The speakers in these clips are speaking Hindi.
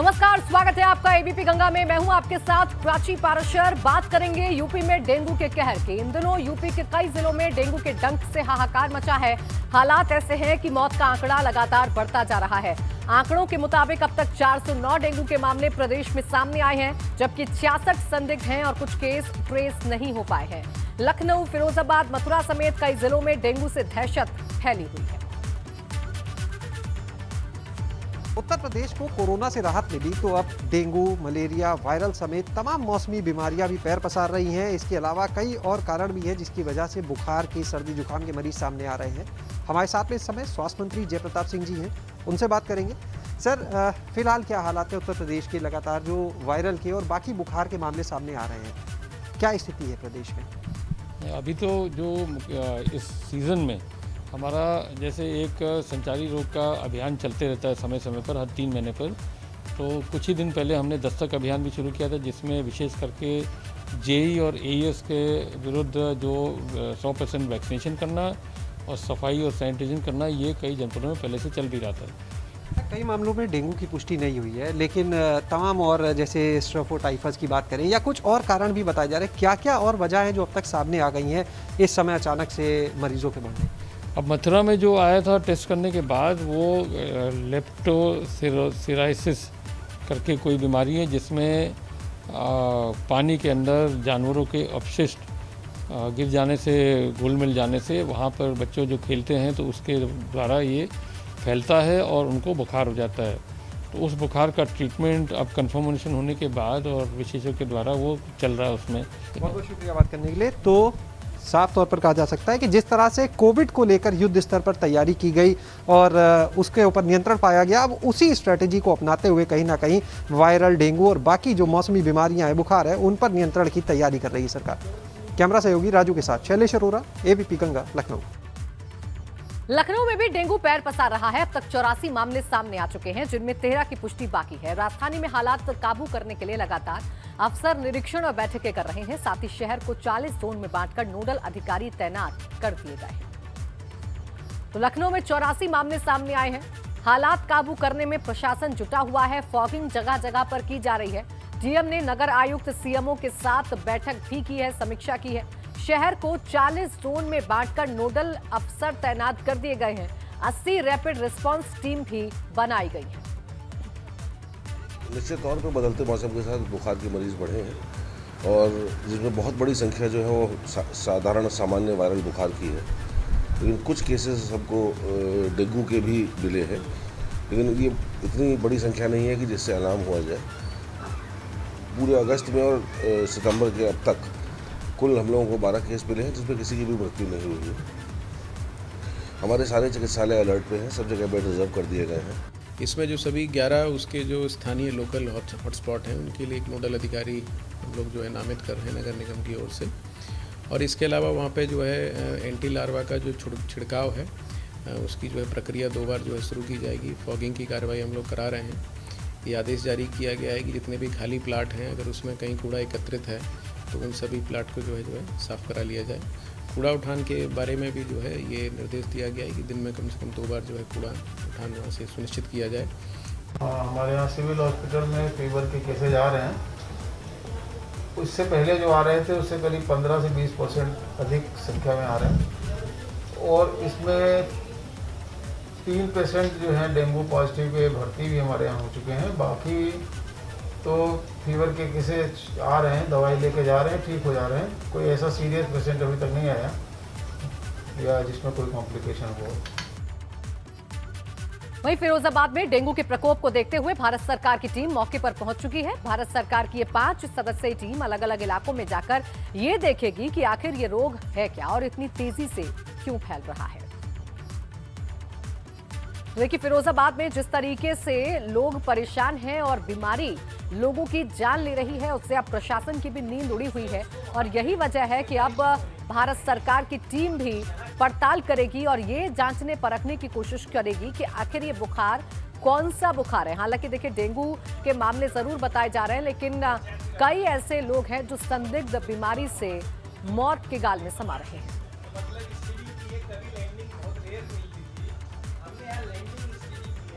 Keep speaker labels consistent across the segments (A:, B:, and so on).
A: नमस्कार, स्वागत है आपका एबीपी गंगा में। मैं हूं आपके साथ प्राची पाराशर। बात करेंगे यूपी में डेंगू के कहर की। इन दिनों यूपी के कई जिलों में डेंगू के डंक से हाहाकार मचा है। हालात ऐसे हैं कि मौत का आंकड़ा लगातार बढ़ता जा रहा है। आंकड़ों के मुताबिक अब तक 409 डेंगू के मामले प्रदेश में सामने आए हैं, जबकि 66 संदिग्ध हैं और कुछ केस ट्रेस नहीं हो पाए हैं। लखनऊ, फिरोजाबाद, मथुरा समेत कई जिलों में डेंगू से दहशत फैली हुई है।
B: उत्तर प्रदेश को कोरोना से राहत मिली तो अब डेंगू, मलेरिया, वायरल समेत तमाम मौसमी बीमारियां भी पैर पसार रही हैं। इसके अलावा कई और कारण भी हैं जिसकी वजह से बुखार के, सर्दी जुकाम के मरीज सामने आ रहे हैं। हमारे साथ में इस समय स्वास्थ्य मंत्री जय प्रताप सिंह जी हैं, उनसे बात करेंगे। सर, फिलहाल क्या हालात है उत्तर प्रदेश के? लगातार जो वायरल के और बाकी बुखार के मामले सामने आ रहे हैं, क्या स्थिति है प्रदेश में?
C: अभी तो जो इस सीज़न में हमारा जैसे एक संचारी रोग का अभियान चलते रहता है समय समय पर, हर 3 महीने पर। तो कुछ ही दिन पहले हमने दस्तक अभियान भी शुरू किया था, जिसमें विशेष करके जेई और एईएस के विरुद्ध जो 100% वैक्सीनेशन करना और सफाई और सैनिटाइजेशन करना, ये कई जनपदों में पहले से चल भी रहा था।
B: कई मामलों में डेंगू की पुष्टि नहीं हुई है, लेकिन तमाम और जैसे स्ट्रेप्टोटाइफस की बात करें या कुछ और कारण भी बताए जा रहे हैं। क्या क्या और वजह है जो अब तक सामने आ गई हैं इस समय अचानक से मरीजों के बढ़ने?
C: अब मथुरा में जो आया था टेस्ट करने के बाद, वो लेप्टोस्पिराइसिस करके कोई बीमारी है, जिसमें पानी के अंदर जानवरों के अपशिष्ट गिर जाने से, घुल मिल जाने से, वहाँ पर बच्चों जो खेलते हैं तो उसके द्वारा ये फैलता है और उनको बुखार हो जाता है। तो उस बुखार का ट्रीटमेंट अब कन्फर्मेशन होने के बाद और विशेषज्ञों के द्वारा वो चल रहा है उसमें।
B: बहुत बहुत शुक्रिया बात करने के लिए। तो साफ तौर पर कहा जा सकता है कि जिस तरह से कोविड को लेकर युद्ध स्तर पर तैयारी की गई और उसके ऊपर नियंत्रण पाया गया, अब उसी स्ट्रेटेजी को अपनाते हुए कहीं ना कहीं वायरल, डेंगू और बाकी जो मौसमी बीमारियां हैं, बुखार है, उन पर नियंत्रण की तैयारी कर रही है सरकार। कैमरा सहयोगी राजू के साथ शैलेश अरोरा, एबीपी गंगा, लखनऊ।
A: लखनऊ में भी डेंगू पैर पसार रहा है। अब तक 84 मामले सामने आ चुके हैं, जिनमें 13 की पुष्टि बाकी है। राजधानी में हालात काबू करने के लिए लगातार अफसर निरीक्षण और बैठकें कर रहे हैं। साथ ही शहर को 40 जोन में बांटकर नोडल अधिकारी तैनात कर दिए गए हैं। तो लखनऊ में 84 मामले सामने आए हैं। हालात काबू करने में प्रशासन जुटा हुआ है। फॉगिंग जगह जगह पर की जा रही है। डीएम ने नगर आयुक्त, सीएमओ के साथ बैठक भी की है, समीक्षा की है। शहर को 40 जोन में बांटकर नोडल अफसर तैनात कर दिए गए हैं। 80 रैपिड रिस्पांस टीम भी बनाई गई है।
D: निश्चित तौर पर बदलते मौसम के साथ बुखार के मरीज बढ़े हैं और जिसमें बहुत बड़ी संख्या जो है वो साधारण सामान्य वायरल बुखार की है, लेकिन कुछ केसेस सबको डेंगू के भी मिले हैं। लेकिन ये इतनी बड़ी संख्या नहीं है कि जिससे अलार्म हुआ जाए। पूरे अगस्त में और सितंबर के अब तक कुल हम लोगों को 12 केस मिले हैं, जिसमें किसी की भी मृत्यु नहीं हुई है। हमारे सारे चिकित्सालय अलर्ट पे हैं, सब जगह बेड रिजर्व कर दिए गए हैं।
E: इसमें जो सभी 11 उसके जो स्थानीय लोकल हॉटस्पॉट हैं, उनके लिए एक नोडल अधिकारी हम लोग जो है नामित कर रहे हैं नगर निगम की ओर से। और इसके अलावा वहाँ पे जो है एंटी लार्वा का जो छिड़काव है, उसकी जो है प्रक्रिया 2 बार जो है शुरू की जाएगी। फॉगिंग की कार्रवाई हम लोग करा रहे हैं। ये आदेश जारी किया गया है कि जितने भी खाली प्लाट हैं, अगर उसमें कहीं कूड़ा एकत्रित है तो उन सभी प्लाट को जो है साफ़ करा लिया जाए। कूड़ा उठान के बारे में भी जो है ये निर्देश दिया गया है कि दिन में कम से कम 2 बार जो है कूड़ा उठान वहाँ से सुनिश्चित किया जाए।
F: हमारे यहाँ सिविल हॉस्पिटल में फीवर के केसेज आ रहे हैं। उससे पहले जो आ रहे थे उससे करीब 15 से 20% अधिक संख्या में आ रहे हैं। और इसमें 3 पेशेंट जो हैं डेंगू पॉजिटिव के भर्ती भी हमारे यहाँ हो चुके हैं। बाकी तो फीवर के केसेज आ रहे हैं, दवाई लेके जा रहे हैं, ठीक हो जा रहे हैं। कोई ऐसा सीरियस पेशेंट अभी तक नहीं आया या जिसमें कोई कॉम्प्लिकेशन हो।
A: वहीं फिरोजाबाद में डेंगू के प्रकोप को देखते हुए भारत सरकार की टीम मौके पर पहुंच चुकी है। भारत सरकार की ये 5 सदस्यीय टीम अलग अलग इलाकों में जाकर ये देखेगी कि आखिर ये रोग है क्या और इतनी तेजी से क्यों फैल रहा है। देखिए, फिरोजाबाद में जिस तरीके से लोग परेशान हैं और बीमारी लोगों की जान ले रही है, उससे अब प्रशासन की भी नींद उड़ी हुई है। और यही वजह है कि अब भारत सरकार की टीम भी पड़ताल करेगी और ये जांचने परखने की कोशिश करेगी कि आखिर ये बुखार कौन सा बुखार है। हालांकि देखिए, डेंगू के मामले जरूर बताए जा रहे हैं, लेकिन कई ऐसे लोग हैं जो संदिग्ध बीमारी से मौत के गाल में समा रहे हैं।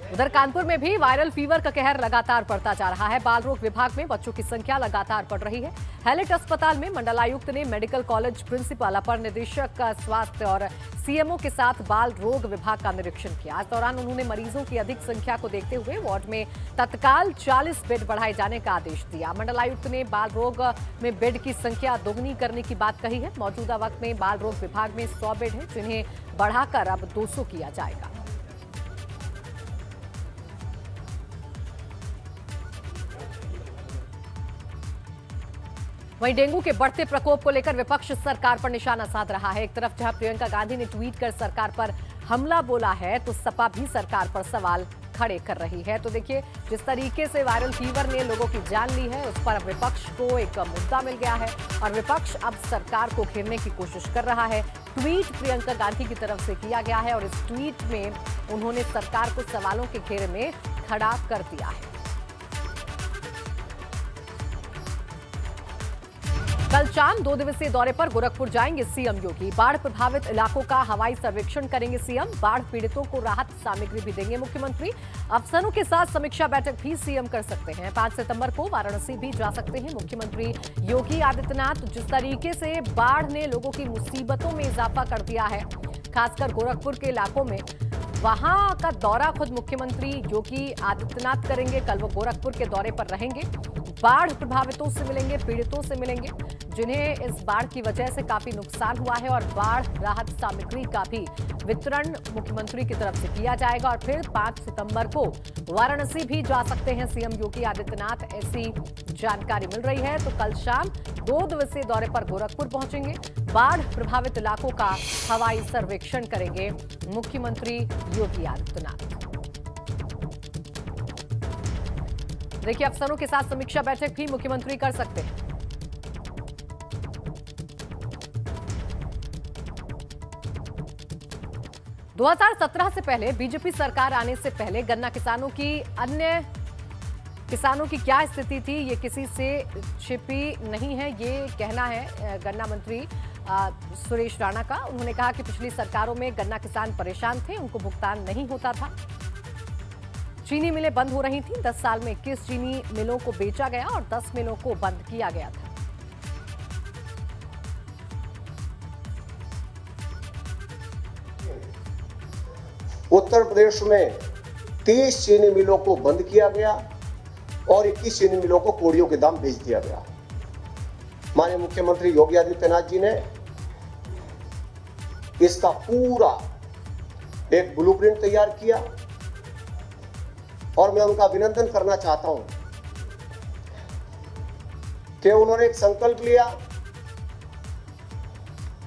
A: उधर कानपुर में भी वायरल फीवर का कहर लगातार बढ़ता जा रहा है। बाल रोग विभाग में बच्चों की संख्या लगातार बढ़ रही है। हैलेट अस्पताल में मंडलायुक्त ने मेडिकल कॉलेज प्रिंसिपल, अपर निदेशक स्वास्थ्य और सीएमओ के साथ बाल रोग विभाग का निरीक्षण किया। इस दौरान उन्होंने मरीजों की अधिक संख्या को देखते हुए वार्ड में तत्काल 40 बेड बढ़ाए जाने का आदेश दिया। मंडलायुक्त ने बाल रोग में बेड की संख्या दोगुनी करने की बात कही है। मौजूदा वक्त में बाल रोग विभाग में 100 बेड है, जिन्हें बढ़ाकर अब 200 किया जाएगा। वहीं डेंगू के बढ़ते प्रकोप को लेकर विपक्ष सरकार पर निशाना साध रहा है। एक तरफ जहां प्रियंका गांधी ने ट्वीट कर सरकार पर हमला बोला है, तो सपा भी सरकार पर सवाल खड़े कर रही है। तो देखिए, जिस तरीके से वायरल फीवर ने लोगों की जान ली है, उस पर विपक्ष को एक मुद्दा मिल गया है और विपक्ष अब सरकार को घेरने की कोशिश कर रहा है। ट्वीट प्रियंका गांधी की तरफ से किया गया है और इस ट्वीट में उन्होंने सरकार को सवालों के घेरे में खड़ा कर दिया है। कल शाम 2 दिवसीय दौरे पर गोरखपुर जाएंगे सीएम योगी। बाढ़ प्रभावित इलाकों का हवाई सर्वेक्षण करेंगे सीएम। बाढ़ पीड़ितों को राहत सामग्री भी देंगे मुख्यमंत्री। अफसरों के साथ समीक्षा बैठक भी सीएम कर सकते हैं। 5 सितंबर को वाराणसी भी जा सकते हैं मुख्यमंत्री योगी आदित्यनाथ। जिस तरीके से बाढ़ ने लोगों की मुसीबतों में इजाफा कर दिया है, खासकर गोरखपुर के इलाकों में, वहां का दौरा खुद मुख्यमंत्री योगी आदित्यनाथ करेंगे। कल वो गोरखपुर के दौरे पर रहेंगे, बाढ़ प्रभावितों से मिलेंगे, पीड़ितों से मिलेंगे, जिन्हें इस बाढ़ की वजह से काफी नुकसान हुआ है और बाढ़ राहत सामग्री का भी वितरण मुख्यमंत्री की तरफ से किया जाएगा। और फिर 5 सितंबर को वाराणसी भी जा सकते हैं सीएम योगी आदित्यनाथ, ऐसी जानकारी मिल रही है। तो कल शाम 2 दिवसीय दौरे पर गोरखपुर पहुंचेंगे। बाढ़ प्रभावित इलाकों का हवाई सर्वेक्षण करेंगे मुख्यमंत्री योगी आदित्यनाथ। देखिए, अफसरों के साथ समीक्षा बैठक भी मुख्यमंत्री कर सकते हैं। दो 2017 से पहले, बीजेपी सरकार आने से पहले गन्ना किसानों की अन्य किसानों की क्या स्थिति थी, ये किसी से छिपी नहीं है। ये कहना है गन्ना मंत्री सुरेश राणा का। उन्होंने कहा कि पिछली सरकारों में गन्ना किसान परेशान थे, उनको भुगतान नहीं होता था। चीनी मिलें बंद हो रही थी। 10 साल में 21 चीनी मिलों को बेचा गया और 10 मिलों को बंद किया गया था।
G: उत्तर प्रदेश में 30 चीनी मिलों को बंद किया गया और 21 चीनी मिलों को कोड़ियों के दाम बेच दिया गया। माननीय मुख्यमंत्री योगी आदित्यनाथ जी ने इसका पूरा एक ब्लूप्रिंट तैयार किया और मैं उनका अभिनंदन करना चाहता हूं कि उन्होंने एक संकल्प लिया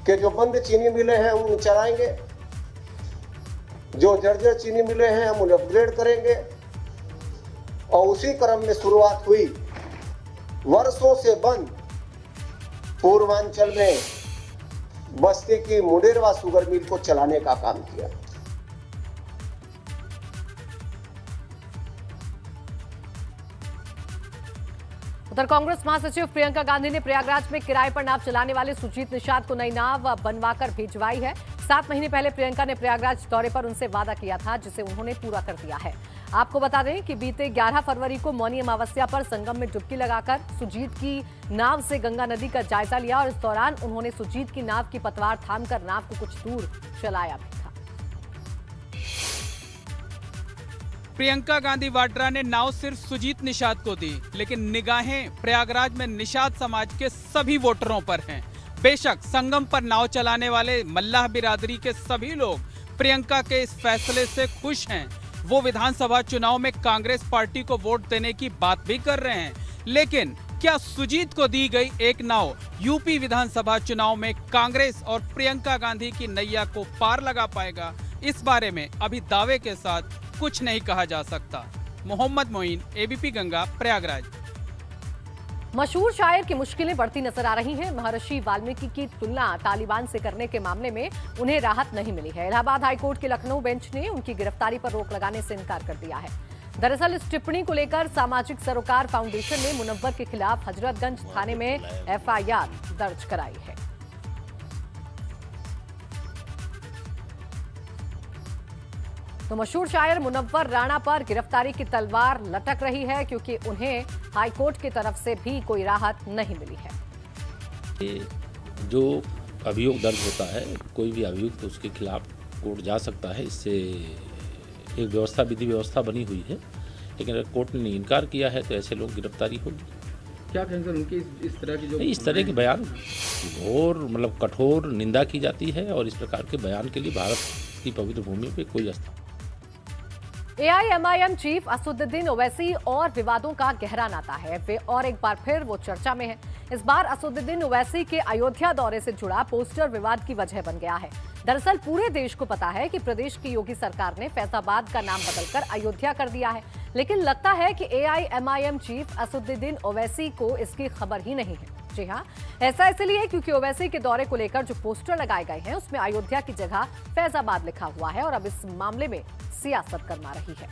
G: कि जो बंद चीनी मिलें हैं हम उन्हें चलाएंगे, जो जर्जर चीनी मिले हैं हम उन्हें अपग्रेड करेंगे। और उसी क्रम में शुरुआत हुई वर्षों से बंद पूर्वांचल में बस्ती की मुडेरवा शुगर मिल को चलाने का काम किया।
A: उधर कांग्रेस महासचिव प्रियंका गांधी ने प्रयागराज में किराए पर नाव चलाने वाले सुजीत निषाद को नई नाव बनवाकर भिजवाई है। 7 महीने पहले प्रियंका ने प्रयागराज दौरे पर उनसे वादा किया था, जिसे उन्होंने पूरा कर दिया है। आपको बता दें कि बीते 11 फरवरी को मौनी अमावस्या पर संगम में डुबकी लगाकर सुजीत की नाव से गंगा नदी का जायजा लिया और इस दौरान उन्होंने सुजीत की नाव की पतवार थामकर नाव को कुछ दूर चलाया भी था।
H: प्रियंका गांधी वाड्रा ने नाव सिर्फ सुजीत निषाद को दी, लेकिन निगाहें प्रयागराज में निषाद समाज के सभी वोटरों पर हैं। बेशक संगम पर नाव चलाने वाले मल्लाह बिरादरी के सभी लोग प्रियंका के इस फैसले से खुश हैं। वो विधानसभा चुनाव में कांग्रेस पार्टी को वोट देने की बात भी कर रहे हैं, लेकिन क्या सुजीत को दी गई एक नाव यूपी विधानसभा चुनाव में कांग्रेस और प्रियंका गांधी की नैया को पार लगा पाएगा? इस बारे में अभी दावे के साथ कुछ नहीं कहा जा सकता। मोहम्मद मोइन, एबीपी गंगा, प्रयागराज।
A: मशहूर शायर की मुश्किलें बढ़ती नजर आ रही हैं। महर्षि वाल्मीकि की तुलना तालिबान से करने के मामले में उन्हें राहत नहीं मिली है। इलाहाबाद हाईकोर्ट के लखनऊ बेंच ने उनकी गिरफ्तारी पर रोक लगाने से इनकार कर दिया है। दरअसल इस टिप्पणी को लेकर सामाजिक सरोकार फाउंडेशन ने मुनव्वर के खिलाफ हजरतगंज थाने में एफआईआर दर्ज कराई है। तो मशहूर शायर मुनव्वर राणा पर गिरफ्तारी की तलवार लटक रही है, क्योंकि उन्हें हाईकोर्ट की तरफ से भी कोई राहत नहीं मिली है।
I: जो अभियोग दर्ज होता है, कोई भी अभियुक्त उसके खिलाफ कोर्ट जा सकता है। इससे एक व्यवस्था, विधि व्यवस्था बनी हुई है, लेकिन अगर कोर्ट ने इनकार किया है तो ऐसे लोग गिरफ्तारी होगी।
J: क्या कहेंगे सर, उनकी इस तरह की जो
I: इस तरह के बयान घोर मतलब कठोर निंदा की जाती है, और इस प्रकार के बयान के लिए भारत की पवित्र भूमि पे कोई स्थान।
A: AIMIM चीफ असदुद्दीन ओवैसी और विवादों का गहरा नाता है, वे और एक बार फिर वो चर्चा में है। इस बार असदुद्दीन ओवैसी के अयोध्या दौरे से जुड़ा पोस्टर विवाद की वजह बन गया है। दरअसल पूरे देश को पता है कि प्रदेश की योगी सरकार ने फैजाबाद का नाम बदलकर अयोध्या कर दिया है, लेकिन लगता है कि AIMIM चीफ असदुद्दीन ओवैसी को इसकी खबर ही नहीं है। जी हाँ, ऐसा इसलिए क्योंकि ओवैसी के दौरे को लेकर जो पोस्टर लगाए गए हैं उसमें अयोध्या की जगह फैजाबाद लिखा हुआ है, और अब इस मामले में सियासत गरमा रही है।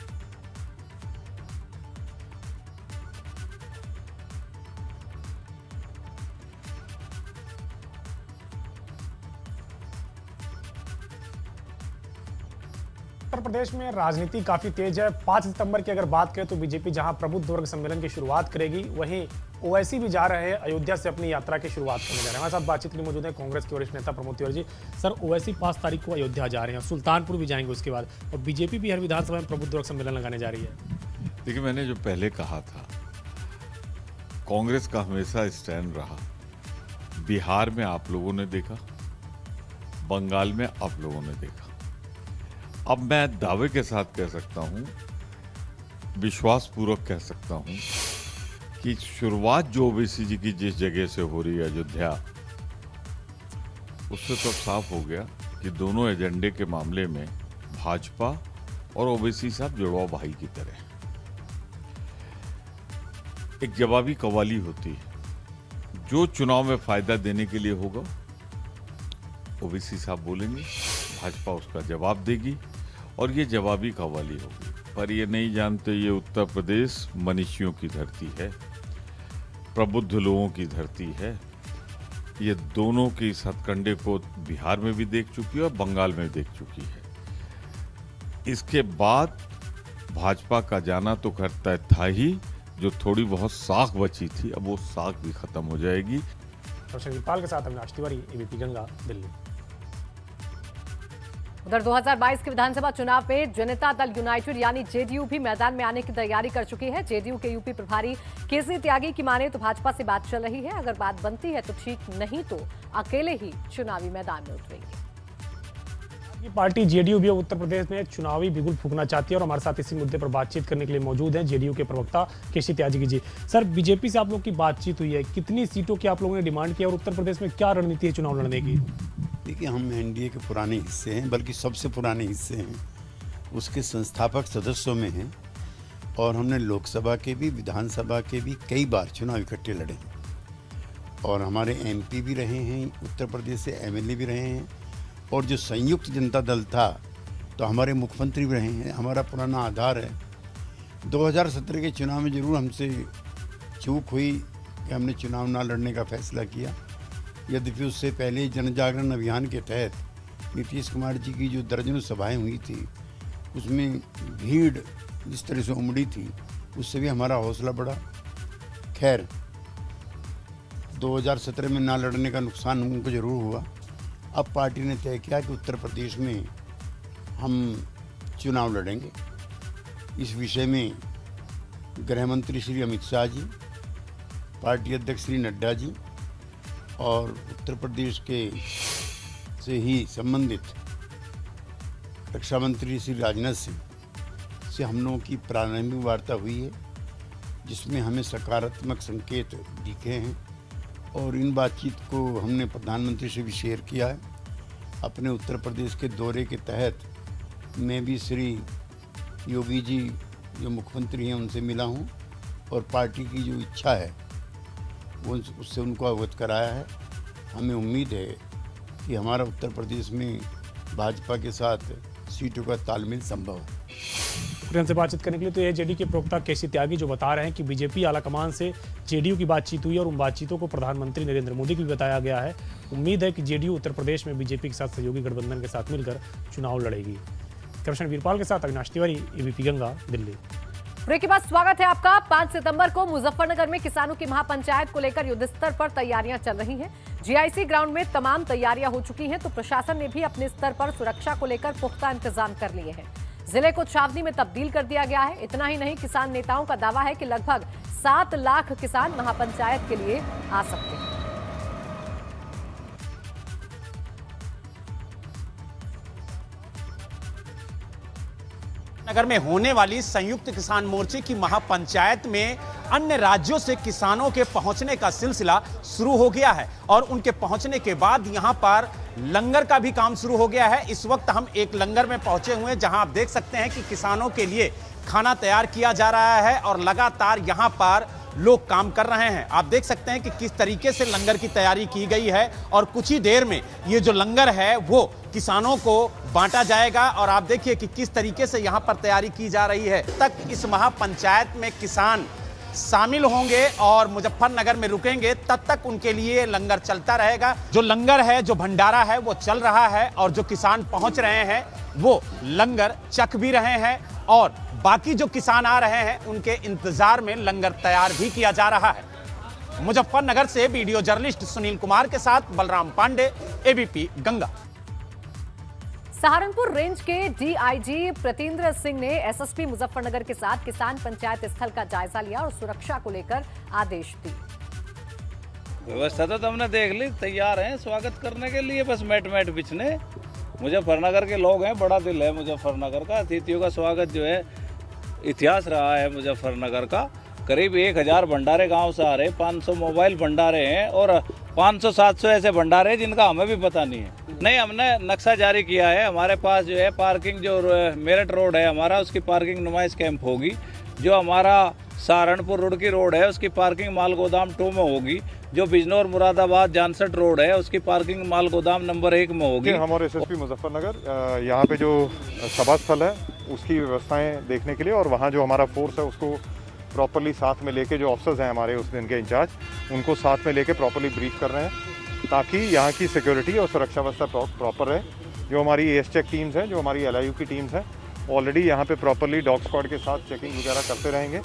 K: उत्तर प्रदेश में राजनीति काफी तेज है। 5 सितंबर की अगर बात करें तो बीजेपी जहां प्रबुद्ध वर्ग सम्मेलन की शुरुआत करेगी, वहीं ओवैसी भी जा रहे हैं अयोध्या से अपनी यात्रा की शुरुआत करने जा रहे हैं। हमारे साथ बातचीत के लिए मौजूद है कांग्रेस के वरिष्ठ नेता प्रमोद तिवारी जी। सर, ओवैसी 5 तारीख को अयोध्या जा रहे हैं, सुल्तानपुर भी जाएंगे उसके बाद, और बीजेपी भी हर विधानसभा में प्रबुद्ध वर्ग सम्मेलन लगाने जा रही है।
L: देखिए, मैंने जो पहले कहा था, कांग्रेस का हमेशा स्टैंड रहा। बिहार में आप लोगों ने देखा, बंगाल में आप लोगों ने देखा। अब मैं दावे के साथ कह सकता हूं, विश्वासपूर्वक कह सकता हूं कि शुरुआत जो ओवैसी जी की जिस जगह से हो रही है, अयोध्या, उससे तो साफ हो गया कि दोनों एजेंडे के मामले में भाजपा और ओवैसी साहब जुड़वा भाई की तरह एक जवाबी कवाली होती है। जो चुनाव में फायदा देने के लिए होगा ओवैसी साहब बोलेंगे, भाजपा उसका जवाब देगी, और ये जवाबी कवाली होगी। पर ये नहीं जानते ये उत्तर प्रदेश मनीषियों की धरती है, प्रबुद्ध लोगों की धरती है। ये दोनों के इस हथकंडे को बिहार में भी देख चुकी है और बंगाल में देख चुकी है। इसके बाद भाजपा का जाना तो खैर तय था ही, जो थोड़ी बहुत साख बची थी अब वो साख भी खत्म हो जाएगी।
K: के साथ अविनाश तिवारी, ABP गंगा, दिल्ली।
A: उधर 2022 के विधानसभा चुनाव में जनता दल यूनाइटेड यानी JDU भी मैदान में आने की तैयारी कर चुकी है। JDU के यूपी प्रभारी केसी त्यागी की माने तो भाजपा से बात चल रही है, अगर बात बनती है तो ठीक, नहीं तो अकेले ही चुनावी मैदान में उतरेंगे।
K: पार्टी JDU भी उत्तर प्रदेश में चुनावी बिगुल फूंकना चाहती है, और हमारे साथ इसी मुद्दे पर बातचीत करने के लिए मौजूद हैं JDU के प्रवक्ता केसी त्यागी जी। सर, बीजेपी से आप लोग की बातचीत हुई है, कितनी सीटों की आप लोगों ने डिमांड किया, और उत्तर प्रदेश में क्या रणनीति है चुनाव लड़ने की?
M: देखिए, हम NDA के पुराने हिस्से हैं, बल्कि सबसे पुराने हिस्से हैं, उसके संस्थापक सदस्यों में हैं, और हमने लोकसभा के भी विधानसभा के भी कई बार चुनाव इकट्ठे लड़े हैं, और हमारे MP भी रहे हैं, उत्तर प्रदेश से MLA भी रहे हैं, और जो संयुक्त जनता दल था तो हमारे मुख्यमंत्री भी रहे हैं। हमारा पुराना आधार है। 2017 के चुनाव में जरूर हमसे चूक हुई कि हमने चुनाव ना लड़ने का फैसला किया, यद्यपि उससे पहले जन जागरण अभियान के तहत नीतीश कुमार जी की जो दर्जनों सभाएं हुई थी, उसमें भीड़ जिस तरह से उमड़ी थी, उससे भी हमारा हौसला बढ़ा। खैर, 2017 में ना लड़ने का नुकसान उनको जरूर हुआ। अब पार्टी ने तय किया कि उत्तर प्रदेश में हम चुनाव लड़ेंगे। इस विषय में गृह मंत्री श्री अमित शाह जी, पार्टी अध्यक्ष श्री नड्डा जी, और उत्तर प्रदेश के से ही संबंधित रक्षा मंत्री श्री राजनाथ सिंह से हम लोगों की प्रारंभिक वार्ता हुई है, जिसमें हमें सकारात्मक संकेत दिखे हैं, और इन बातचीत को हमने प्रधानमंत्री से भी शेयर किया है। अपने उत्तर प्रदेश के दौरे के तहत मैं भी श्री योगी जी जो मुख्यमंत्री हैं उनसे मिला हूं, और पार्टी की जो इच्छा है वो उससे उनको अवगत कराया है। हमें उम्मीद है कि हमारा उत्तर प्रदेश में भाजपा के साथ सीटों का तालमेल संभव है।
K: से बातचीत करने के लिए तो ये JDU के प्रवक्ता केसी त्यागी जो बता रहे हैं कि बीजेपी आलाकमान से JDU की बातचीत हुई, और उन बातचीतों को प्रधानमंत्री नरेंद्र मोदी को भी बताया गया है। उम्मीद है कि JDU उत्तर प्रदेश में बीजेपी के साथ सहयोगी गठबंधन के साथ मिलकर चुनाव लड़ेगी। कृष्ण वीरपाल के साथ अविनाश तिवारी, एबीपी गंगा, दिल्ली।
A: ब्रेक के बाद स्वागत है आपका। 5 सितंबर को मुजफ्फरनगर में किसानों की महापंचायत को लेकर युद्ध स्तर पर तैयारियां चल रही हैं। जीआईसी ग्राउंड में तमाम तैयारियां हो चुकी हैं, तो प्रशासन ने भी अपने स्तर पर सुरक्षा को लेकर पुख्ता इंतजाम कर लिए हैं। जिले को छावनी में तब्दील कर दिया गया है। इतना ही नहीं, किसान नेताओं का दावा है कि लगभग 7 लाख किसान महापंचायत के लिए आ सकते हैं।
N: नगर में होने वाली संयुक्त किसान मोर्चे की महापंचायत में अन्य राज्यों से किसानों के पहुंचने का सिलसिला शुरू हो गया है और उनके पहुंचने के बाद यहां पर लंगर का भी काम शुरू हो गया है। इस वक्त हम एक लंगर में पहुंचे हुए हैं जहां आप देख सकते हैं कि किसानों के लिए खाना तैयार किया जा रहा है और लगातार यहां पर लोग काम कर रहे हैं। आप देख सकते हैं कि किस तरीके से लंगर की तैयारी की गई है और कुछ ही देर में ये जो लंगर है वो किसानों को बांटा जाएगा और आप देखिए कि किस तरीके से यहाँ पर तैयारी की जा रही है। तक इस महापंचायत में किसान शामिल होंगे और मुजफ्फरनगर में रुकेंगे, तब तक उनके लिए लंगर चलता रहेगा। जो लंगर है, जो भंडारा है वो चल रहा है और जो किसान पहुंच रहे हैं वो लंगर चख भी रहे हैं और बाकी जो किसान आ रहे हैं उनके इंतजार में लंगर तैयार भी किया जा रहा है। मुजफ्फरनगर से वीडियो जर्नलिस्ट सुनील कुमार के साथ बलराम पांडे, एबीपी गंगा।
A: सहारनपुर रेंज के डीआईजी प्रतींद्र सिंह ने एसएसपी मुजफ्फरनगर के साथ किसान पंचायत स्थल का जायजा लिया और सुरक्षा को लेकर आदेश दिए।
O: व्यवस्था तो हमने देख ली, तैयार हैं स्वागत करने के लिए, बस मैट बिछने। मुजफ्फरनगर के लोग हैं, बड़ा दिल है मुजफ्फरनगर का। अतिथियों का स्वागत जो है इतिहास रहा है मुजफ्फरनगर का। करीब 1000 भंडारे गांव से आ रहे, 500 मोबाइल भंडारे हैं और 500-700 ऐसे भंडारे हैं जिनका हमें भी पता नहीं है। नहीं, हमने नक्शा जारी किया है। हमारे पास जो है पार्किंग, जो मेरठ रोड है हमारा, उसकी पार्किंग नुमाइश कैंप होगी। जो हमारा सहारनपुर रोड की रोड है उसकी पार्किंग माल गोदाम 2 में होगी। जो बिजनौर मुरादाबाद जानसठ रोड है उसकी पार्किंग माल गोदाम नंबर 1 में होगी।
P: हमारे एसएसपी मुजफ्फरनगर यहाँ पे जो सभा स्थल है उसकी व्यवस्थाएं देखने के लिए और वहाँ जो हमारा फोर्स है उसको प्रॉपरली साथ में लेके, जो ऑफिसर्स हैं हमारे उस दिन के इंचार्ज, उनको साथ में लेके प्रॉपरली ब्रीफ कर रहे हैं ताकि यहाँ की सिक्योरिटी और सुरक्षा व्यवस्था प्रॉपर रहे। जो हमारी एएस चेक टीम्स हैं, जो हमारी एलआईयू की टीम्स हैं, ऑलरेडी यहाँ पे प्रॉपरली डॉग स्क्वाड के साथ चेकिंग वगैरह करते रहेंगे।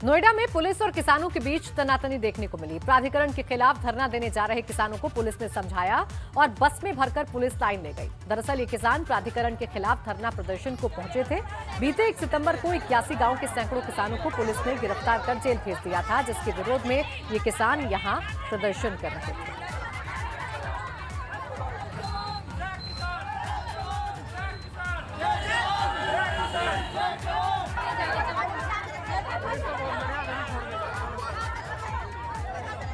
A: नोएडा में पुलिस और किसानों के बीच तनातनी देखने को मिली। प्राधिकरण के खिलाफ धरना देने जा रहे किसानों को पुलिस ने समझाया और बस में भरकर पुलिस लाइन ले गई। दरअसल ये किसान प्राधिकरण के खिलाफ धरना प्रदर्शन को पहुंचे थे। बीते 1 सितंबर को 81 गांव के सैकड़ों किसानों को पुलिस ने गिरफ्तार कर जेल भेज दिया था, जिसके विरोध में ये किसान यहाँ प्रदर्शन कर रहे थे।